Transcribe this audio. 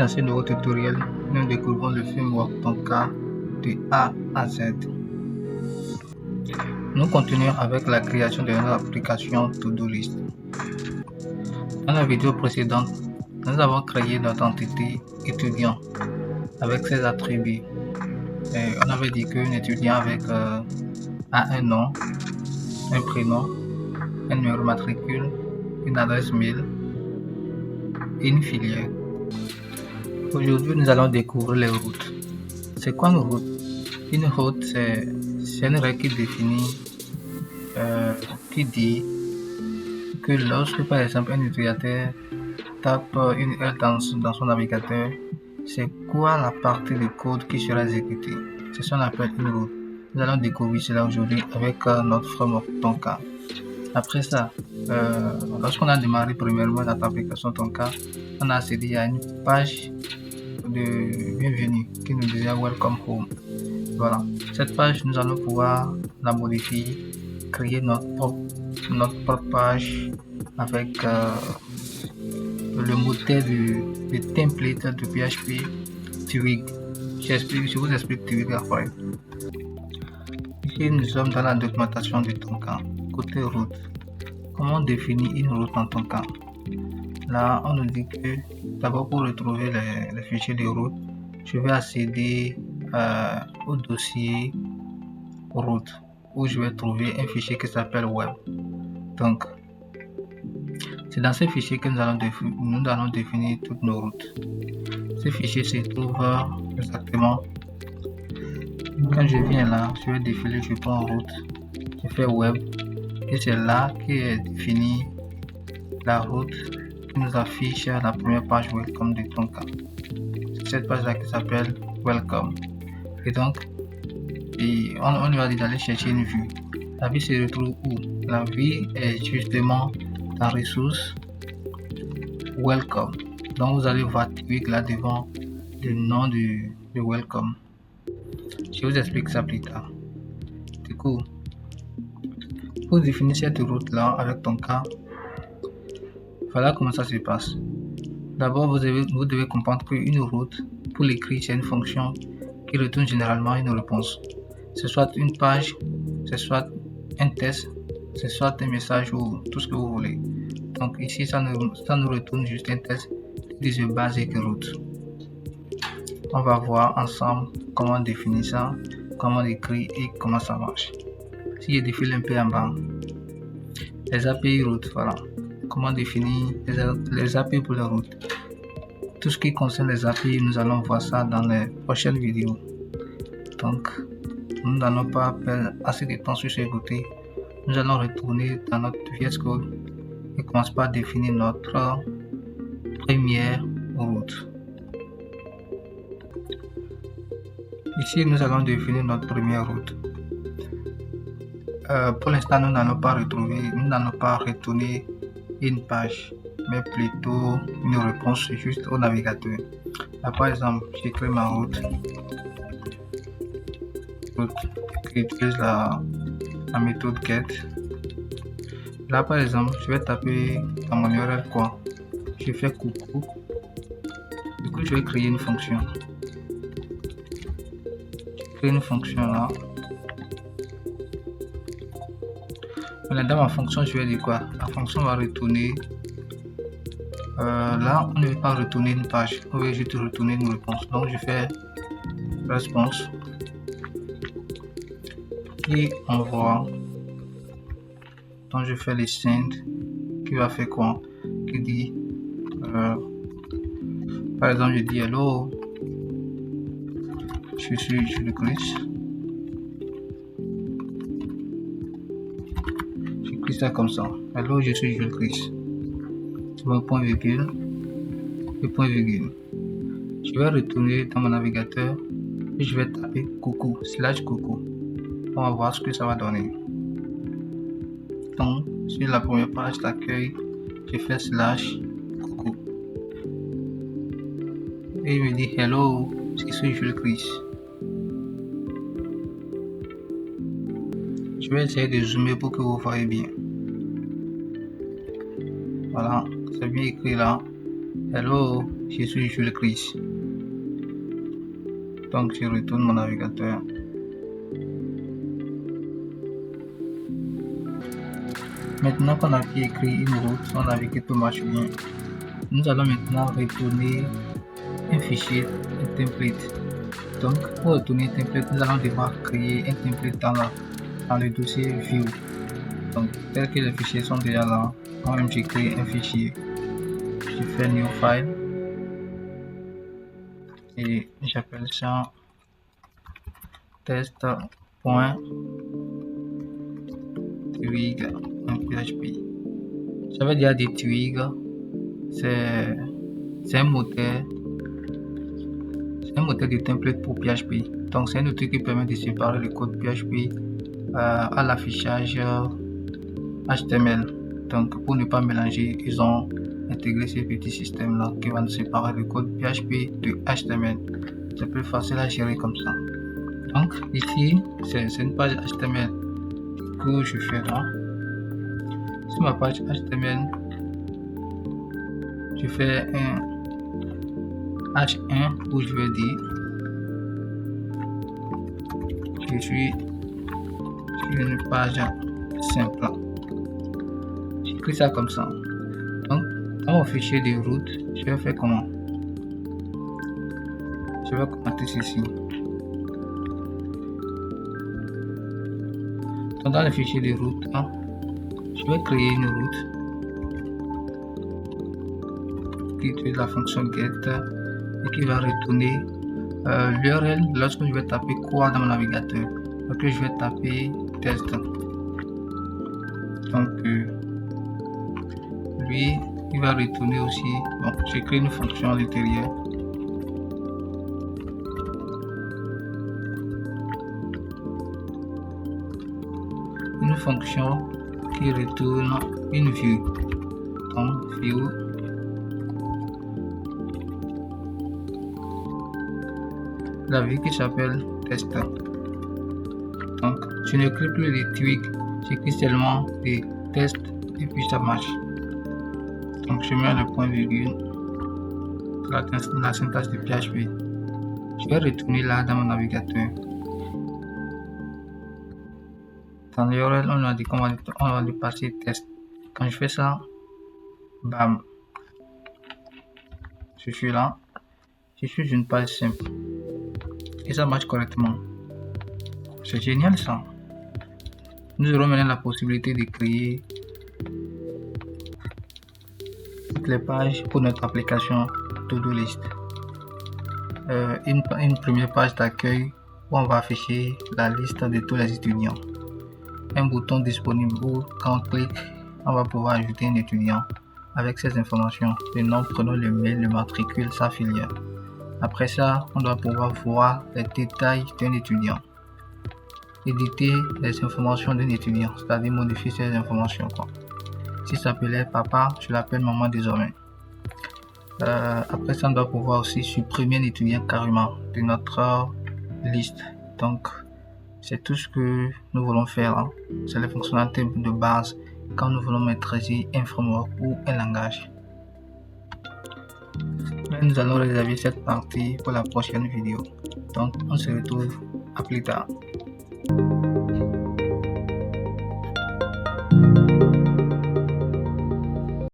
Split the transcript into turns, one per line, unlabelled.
Dans ce nouveau tutoriel, nous découvrons le framework Tonka de A à Z. Nous continuons avec la création de notre application To-Do List. Dans la vidéo précédente, nous avons créé notre entité étudiant avec ses attributs. Et on avait dit qu'un étudiant a un nom, un prénom, un numéro de matricule, une adresse mail et une filière. Aujourd'hui, nous allons découvrir les routes. C'est quoi une route? Une route, c'est une règle qui dit que lorsque, par exemple, un utilisateur tape une REL dans son navigateur, c'est quoi la partie du code qui sera exécutée? C'est ce qu'on appelle une route. Nous allons découvrir cela aujourd'hui avec notre framework Tonka. Après ça, lorsqu'on a démarré premièrement notre application Tonka, on a accédé à une page de bienvenue qui nous disait Welcome Home. Voilà, cette page, nous allons pouvoir la modifier, créer notre propre page avec le moteur du template de PHP Twig. Je vous explique Twig après. Ici, nous sommes dans la documentation de Tonka. Côté route, comment définir une route en Tonka? Là, on nous dit que d'abord pour retrouver les fichiers de route, je vais accéder au dossier route où je vais trouver un fichier qui s'appelle web. Donc, c'est dans ce fichier que nous allons définir toutes nos routes. Ce fichier se trouve exactement. Quand je viens là, je vais défiler, je prends route, je fais web et c'est là qu'est définie la route qui nous affiche la première page welcome de Tonka. C'est cette page là qui s'appelle welcome. Et donc, on lui a dit d'aller chercher une vue. La vue se retrouve où? La vue est justement la ressource welcome. Donc, vous allez voir Twig là devant le nom de welcome. Je vous explique ça plus tard. Du coup, pour définir cette route là avec Tonka, voilà comment ça se passe. D'abord, vous devez comprendre qu'une route, pour l'écrire, c'est une fonction qui retourne généralement une réponse. C'est soit une page, c'est soit un test, c'est soit un message ou tout ce que vous voulez. Donc ici, ça nous retourne juste un test qui dit basic route. On va voir ensemble comment définir ça, comment l'écrire et comment ça marche. Si je défile un peu en bas, les API route, voilà. Comment définir les API pour la route. Tout ce qui concerne les API, nous allons voir ça dans les prochaines vidéos. Donc, nous n'allons pas perdre assez de temps sur ce côté. Nous allons retourner dans notre VS Code et commencer par définir notre première route. Ici, nous allons définir notre première route. Pour l'instant, nous n'allons pas retourner une page, mais plutôt une réponse juste au navigateur. Là, par exemple, j'écris ma route qui utilise la méthode get. Là, par exemple, je vais taper dans mon URL quoi. Je fais coucou. Du coup, je vais créer une fonction. Je crée une fonction là. Dans ma fonction, je vais dire quoi? La fonction va retourner. Là, on ne veut pas retourner une page, on veut juste retourner une réponse. Donc, je fais response qui envoie. Donc, je fais les send qui va faire quoi? Qui dit, par exemple, je dis hello, je suis Jules Chris. Ça comme ça. Hello, je suis Jules Chris. Mon point virgule et point virgule. Je vais retourner dans mon navigateur et je vais taper coucou /coucou. On va voir ce que ça va donner. Donc, sur la première page d'accueil, je fais /coucou. Et il me dit hello, je suis Jules Chris. Je vais essayer de zoomer pour que vous voyez bien. Voilà, c'est bien écrit là. Hello, je suis sur le Chris. Donc je retourne mon navigateur. Maintenant qu'on a écrit une route, on a vu que tout marche bien. Nous allons maintenant retourner un fichier, un template. Donc pour retourner un template, nous allons devoir créer un template dans le dossier view. Donc tel que les fichiers sont déjà là, moi-même j'ai créé un fichier. Je fais new file et j'appelle ça test.twig.php. Ça veut dire des Twig, c'est un moteur de template pour PHP. Donc c'est un outil qui permet de séparer le code PHP à l'affichage HTML. Donc pour ne pas mélanger, ils ont intégré ce petit système là qui va nous séparer le code PHP de HTML. C'est plus facile à gérer comme ça. Donc ici c'est une page HTML que je fais là. Sur ma page HTML, je fais un H1 où je vais dire je suis sur une page simple. J'écris ça comme ça. Donc dans mon fichier de route, je vais faire comment? Je vais commenter ceci. Donc dans le fichier de route, je vais créer une route qui utilise la fonction get et qui va retourner l'URL lorsque je vais taper quoi dans mon navigateur. Donc je vais taper test. Donc lui il va retourner aussi. Donc j'ai créé une fonction à l'intérieur. Une fonction qui retourne une vue. Donc view la vue qui s'appelle test. Donc je n'écris plus les tweaks, j'écris seulement des tests et puis ça marche. Donc je mets le point virgule, la syntaxe de PHP. Je vais retourner là dans mon navigateur. Dans l'URL, on a dit qu'on va lui passer test. Quand je fais ça, bam, je suis là, je suis une page simple et ça marche correctement. C'est génial ça. Nous aurons maintenant la possibilité de créer toutes les pages pour notre application To-Do List. Une première page d'accueil où on va afficher la liste de tous les étudiants. Un bouton disponible où quand on clique, on va pouvoir ajouter un étudiant avec ces informations, le nom, prénom, le mail, le matricule, sa filière. Après ça, on doit pouvoir voir les détails d'un étudiant. Éditer les informations d'un étudiant, c'est-à-dire modifier ces informations. S'il s'appelait papa, je l'appelle maman désormais. Après ça, on doit pouvoir aussi supprimer un étudiant carrément de notre liste. Donc, c'est tout ce que nous voulons faire. C'est les fonctionnalités de base quand nous voulons maîtriser un framework ou un langage. Mais nous allons réserver cette partie pour la prochaine vidéo. Donc, on se retrouve à plus tard.